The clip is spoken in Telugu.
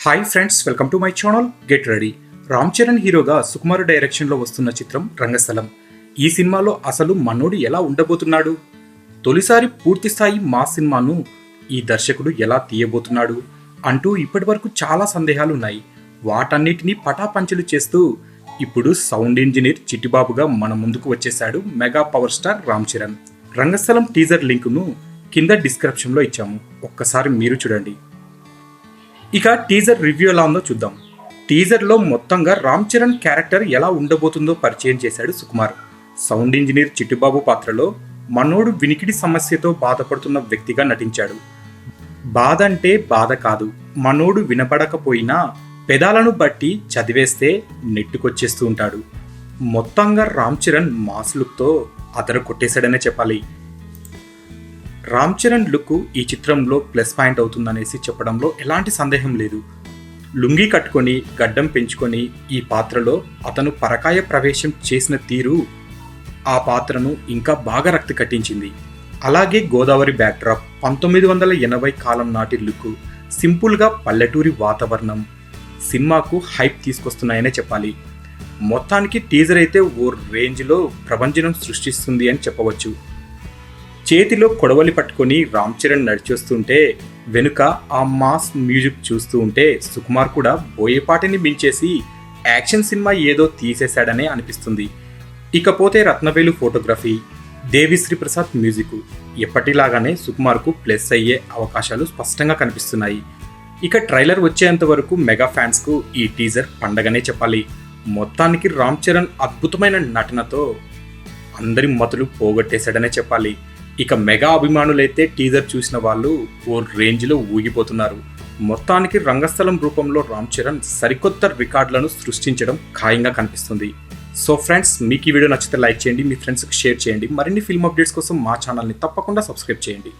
Hi friends, welcome to my channel. Get ready. Ram Charan హీరోగా సుకుమార్ డైరెక్షన్లో వస్తున్న చిత్రం రంగస్థలం. ఈ సినిమాలో అసలు మనోడు ఎలా ఉండబోతున్నాడు? తొలిసారి పూర్తిస్థాయి మాస్ సినిమాను ఈ దర్శకుడు ఎలా తీయబోతున్నాడు అంటూ ఇప్పటివరకు చాలా సందేహాలు ఉన్నాయి. వాటన్నిటినీ పటాపంచలు చేస్తూ ఇప్పుడు సౌండ్ ఇంజనీర్ చిట్టిబాబుగా మన ముందుకు వచ్చేశాడు mega power star Ram Charan. Rangasthalam teaser లింకును కింద డిస్క్రిప్షన్లో ఇచ్చాము, ఒక్కసారి మీరు చూడండి. ఇక టీజర్ రివ్యూ ఎలా ఉందో చూద్దాం. టీజర్లో మొత్తంగా రామ్ చరణ్ క్యారెక్టర్ ఎలా ఉండబోతుందో పరిచయం చేశాడు సుకుమార్. సౌండ్ ఇంజనీర్ చిట్టిబాబు పాత్రలో మనోడు వినికిడి సమస్యతో బాధపడుతున్న వ్యక్తిగా నటించాడు. బాధ అంటే బాధ కాదు, మనోడు వినపడకపోయినా పెదాలను బట్టి చదివేస్తే నెట్టుకొచ్చేస్తూ ఉంటాడు. మొత్తంగా రామ్ చరణ్ మాస్ లుక్తో అదర కొట్టేశాడనే చెప్పాలి. రామ్ చరణ్ లుక్ ఈ చిత్రంలో ప్లస్ పాయింట్ అవుతుందనేసి చెప్పడంలో ఎలాంటి సందేహం లేదు. లుంగీ కట్టుకొని గడ్డం పెంచుకొని ఈ పాత్రలో అతను పరకాయ ప్రవేశం చేసిన తీరు ఆ పాత్రను ఇంకా బాగా రక్తి కట్టించింది. అలాగే గోదావరి బ్యాక్డ్రాప్, 1980 కాలం నాటి లుక్, సింపుల్గా పల్లెటూరి వాతావరణం సినిమాకు హైప్ తీసుకొస్తున్నాయనే చెప్పాలి. మొత్తానికి టీజర్ అయితే ఓ రేంజ్లో ప్రభంజనం సృష్టిస్తుంది అని చెప్పవచ్చు. చేతిలో కొడవలి పట్టుకొని రామ్ చరణ్ నడిచొస్తుంటే వెనుక ఆ మాస్ మ్యూజిక్ చూస్తూ ఉంటే సుకుమార్ కూడా బోయేపాటిని మించేసి యాక్షన్ సినిమా ఏదో తీసేశాడనే అనిపిస్తుంది. ఇకపోతే రత్నవేలు ఫోటోగ్రఫీ, దేవిశ్రీ ప్రసాద్ మ్యూజిక్ ఎప్పటిలాగానే సుకుమార్కు ప్లస్ అయ్యే అవకాశాలు స్పష్టంగా కనిపిస్తున్నాయి. ఇక ట్రైలర్ వచ్చేంత వరకు మెగా ఫ్యాన్స్కు ఈ టీజర్ పండగనే చెప్పాలి. మొత్తానికి రామ్ చరణ్ అద్భుతమైన నటనతో అందరి మతులు పోగొట్టేశాడనే చెప్పాలి. ఇక మెగా అభిమానులైతే టీజర్ చూసిన వాళ్ళు ఓ రేంజ్లో ఊగిపోతున్నారు. మొత్తానికి రంగస్థలం రూపంలో రామ్ చరణ్ సరికొత్త రికార్డులను సృష్టించడం ఖాయంగా కనిపిస్తుంది. సో ఫ్రెండ్స్, మీకు ఈ వీడియో నచ్చితే లైక్ చేయండి, మీ ఫ్రెండ్స్కి షేర్ చేయండి. మరిన్ని ఫిల్మ్ అప్డేట్స్ కోసం మా ఛానల్ని తప్పకుండా సబ్స్క్రైబ్ చేయండి.